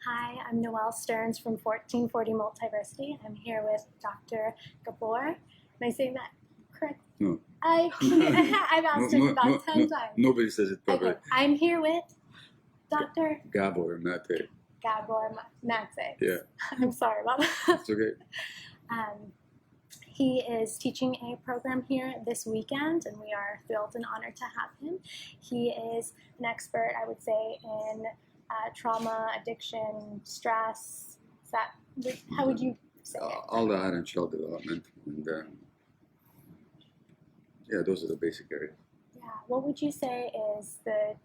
Hi, I'm Noelle Stearns from 1440 Multiversity. I'm here with Dr. Gabor. Am I saying that correct? No. I've asked him about 10 times. Nobody says it properly. Okay, I'm here with Dr. Gabor Mate. Gabor Mate. Yeah. I'm sorry about that. It's okay. He is teaching a program here this weekend, and we are thrilled and honored to have him. He is an expert, I would say, in trauma, addiction, stress. How would you say it? All that and child development. And those are the basic areas. Yeah. What would you say is a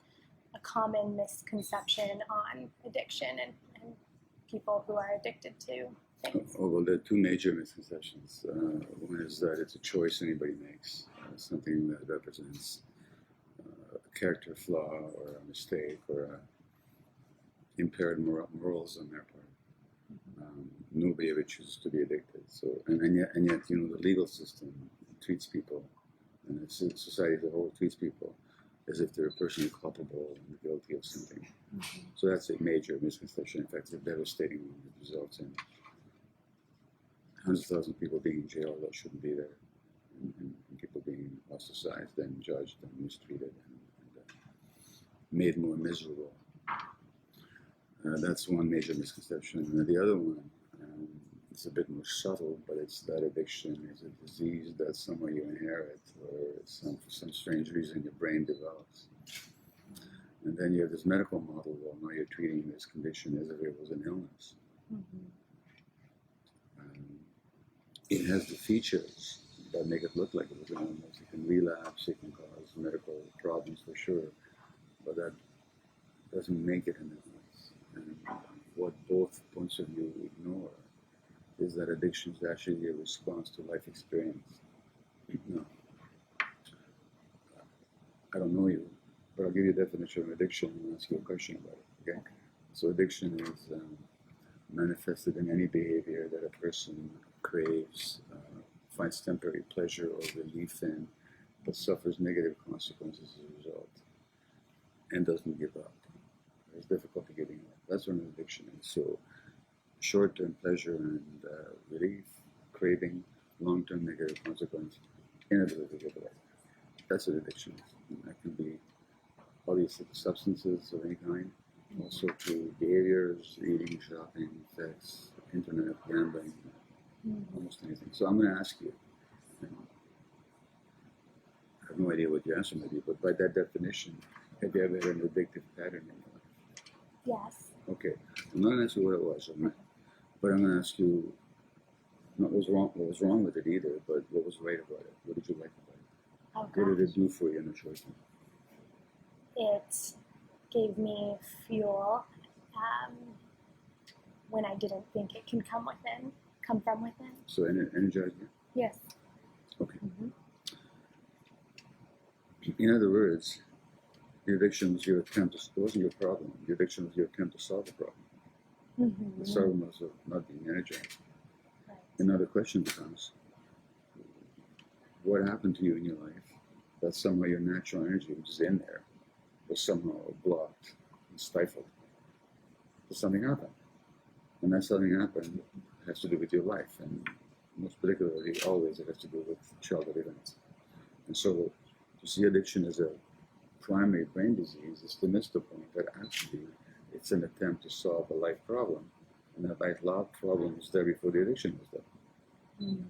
common misconception on addiction and people who are addicted to things? Well, there are two major misconceptions. One is that it's a choice anybody makes, something that represents a character flaw or a mistake or impaired morals on their part. Nobody ever chooses to be addicted. So, and yet, the legal system treats people, and the society as a whole treats people as if they're personally culpable and guilty of something. Mm-hmm. So that's a major misconception. In fact, it's a devastating one that results in hundreds of thousands of people being in jail that shouldn't be there, and people being ostracized and judged and mistreated and made more miserable. That's one major misconception. And the other one is a bit more subtle, but it's that addiction is a disease that somewhere you inherit or for some strange reason your brain develops. And then you have this medical model, well, now you're treating this condition as if it was an illness. Mm-hmm. It has the features that make it look like it was an illness. It can relapse, it can cause medical problems for sure, but that doesn't make it an illness. And what both points of view ignore is that addiction is actually a response to life experience. No. I don't know you, but I'll give you a definition of addiction and ask you a question about it. Okay? So addiction is manifested in any behavior that a person craves, finds temporary pleasure or relief in, but suffers negative consequences as a result, and doesn't give up. It's difficulty giving up. That's what an addiction is. So short-term pleasure and relief, craving, long-term negative consequence, inability to give it up. That's what addiction is. And that can be obviously substances of any kind, also to behaviors, eating, shopping, sex, internet, gambling, almost anything. So I'm going to ask you, I have no idea what your answer may be, but by that definition, have you ever had an addictive pattern in your life? Yes. Okay. I'm not going to ask you what it was, but I'm going to ask you not what was wrong with it either, but what was right about it. What did you like about it? Oh, what did it do for you in the short term? It gave me fuel when I didn't think it can come from within. So energized you? Yes. Okay. Mm-hmm. In other words, the addiction was your attempt to, it wasn't your problem. The addiction was your attempt to solve the problem. Mm-hmm. The problem was of not being energized. Right. Another question becomes, what happened to you in your life that somehow your natural energy, which is in there, was somehow blocked and stifled? Did something happen? And that something happened has to do with your life, and most particularly, always it has to do with childhood events. And so, to see addiction as a primary brain disease is to miss the point that actually it's an attempt to solve a life problem, and that life problem was there before the addiction was there. Mm.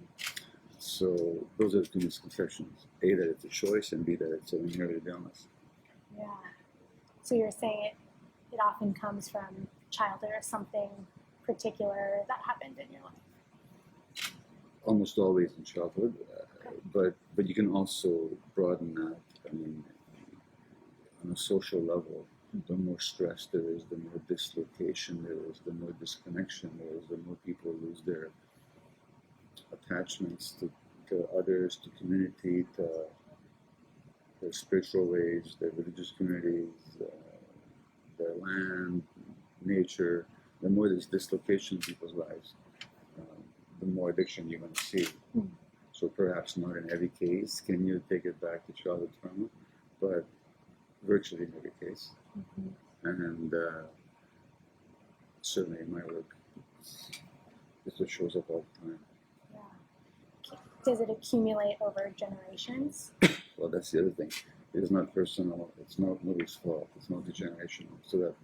So those are the two misconceptions: A, that it's a choice, and B, that it's an inherited illness. Yeah. So you're saying it often comes from childhood or something particular that happened in your life? Almost always in childhood, but you can also broaden that. I mean, on a social level, the more stress there is, the more dislocation there is, the more disconnection there is, the more people lose their attachments to others, to community, to their spiritual ways, their religious communities, their land, nature. The more there's dislocation in people's lives, the more addiction you're going to see. Mm. So perhaps not in every case can you take it back to childhood trauma, but virtually in every case. Mm-hmm. And certainly in my work, it just shows up all the time. Yeah. Does it accumulate over generations? Well, that's the other thing. It is not personal. It's not nobody's fault. It's multi-generational. So that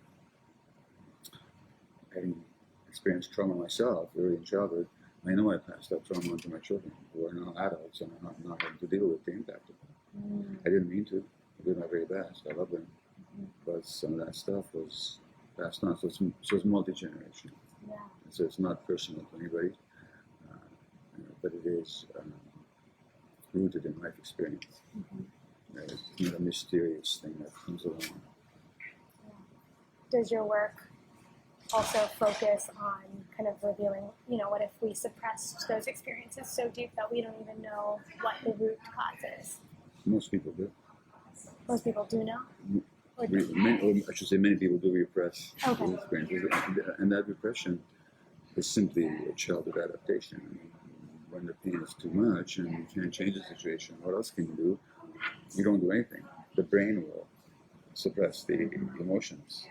having experienced trauma myself early in childhood, I know I passed that trauma on to my children who are now adults and are not having to deal with the impact of it. I didn't mean to. I did my very best. I love them. But some of that stuff was passed on. So it's multi-generational. Yeah. So it's not personal to anybody, but it is rooted in life experience. It's not a mysterious thing that comes along. Yeah. Does your work also focus on kind of revealing, what if we suppressed those experiences so deep that we don't even know what the root cause is? Most people do. Most people do know? Or I should say many people do repress Okay. those experiences. And that repression is simply a childhood adaptation. I mean, when the pain is too much and you can't change the situation, what else can you do? You don't do anything. The brain will suppress the emotions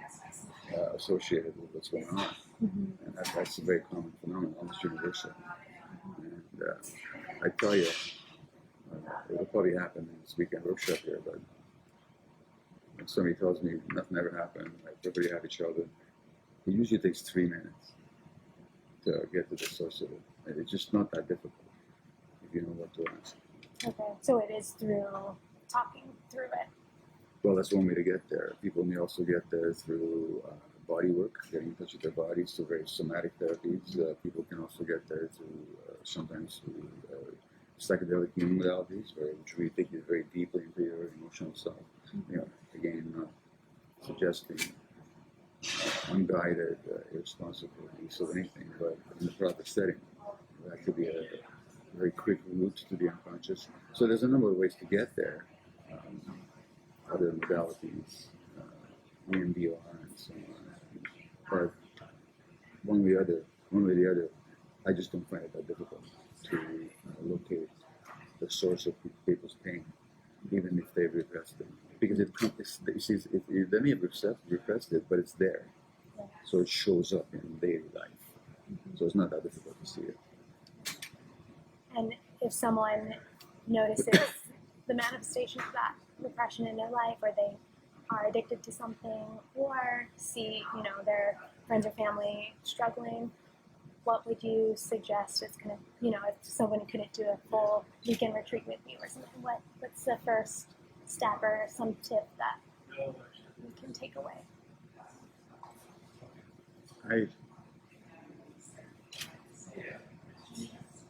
associated with what's going on. And that's a very common phenomenon, almost universal. And I tell you, it'll probably happen in this weekend workshop here, but when somebody tells me nothing ever happened, like everybody had each other, it usually takes 3 minutes to get to the source of it. It's just not that difficult if you know what to ask. Okay, so it is through talking through it. Well, that's one way to get there. People may also get there through body work, getting in touch with their bodies, so very somatic therapies. People can also get there through sometimes through psychedelic healing modalities, which really take you very deeply into your emotional self. Again, not suggesting unguided, irresponsible use of anything, but in the proper setting, that could be a very quick route to the unconscious. So there's a number of ways to get there. Other modalities, EMDR and so on. But one way or the other, I just don't find it that difficult to locate the source of people's pain, even if they've repressed it. Because they may have repressed it, but it's there. So it shows up in daily life. So it's not that difficult to see it. And if someone notices the manifestation of that repression in their life, or they are addicted to something, or see, their friends or family struggling, what would you suggest is kind of, if someone couldn't do a full weekend retreat with you or something, what's the first step or some tip that you can take away?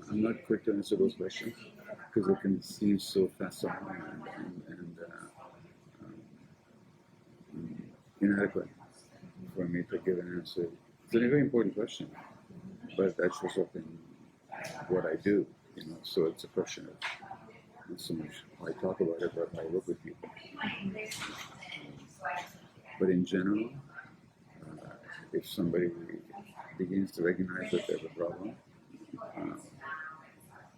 I'm not quick to answer those questions because it can seem so facile and inadequate for me to give an answer. It's a very important question, but that shows up in what I do, so it's a question of not so much how I talk about it, but how I work with people. But in general, if somebody begins to recognize that there's a problem,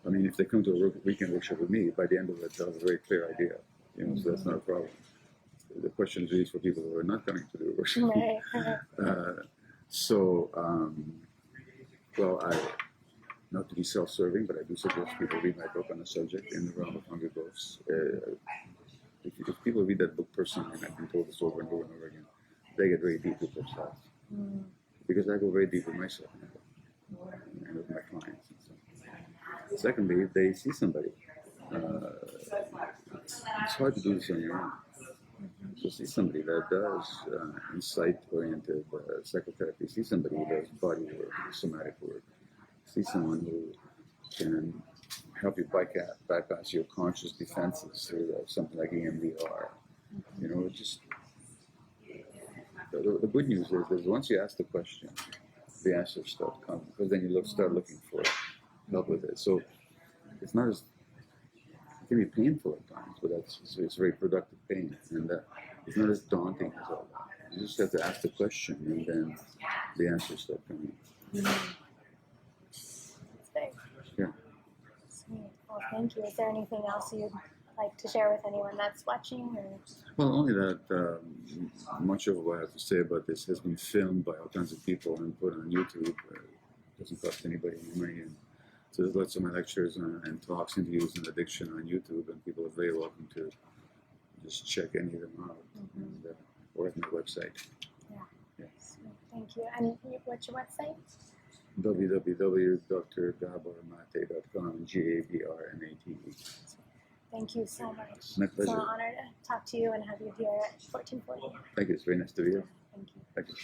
if they come to a weekend workshop with me, by the end of it, they'll have a very clear idea, so that's not a problem. The question is really for people who are not coming to the workshop. Not to be self-serving, but I do suggest people read my book on the subject, In the Realm of Hunger Ghosts. If people read that book personally, and I've been told this over and over and over again, they get very deep with themselves. Because I go very deep with myself and with my clients. And so. Secondly, if they see somebody, it's hard to do this on your own. So see somebody that does insight-oriented psychotherapy, see somebody who does body work, somatic work, see someone who can help you bypass your conscious defenses through something like EMDR. The good news is that once you ask the question, the answers start coming, because then you start looking for help with it. So it's not as, it can be painful at times, but it's very productive pain, and it's not as daunting as all that. You just have to ask the question, and then the answers start coming. That's big. Yeah. Sweet. Well, thank you. Is there anything else you'd like to share with anyone that's watching? Or? Well, only that much of what I have to say about this has been filmed by all kinds of people and put on YouTube. It doesn't cost anybody any money. And so there's lots of my lectures and talks, interviews on addiction on YouTube, and people are very welcome to just check any of them out. And, or at my website. Yeah. Thank you. And what's your website? www.drgabormate.com, GABRMATE. Thank you so much. My pleasure. It's an honor to talk to you and have you here at 1440. Thank you. It's very nice to be here. Thank you. Thank you.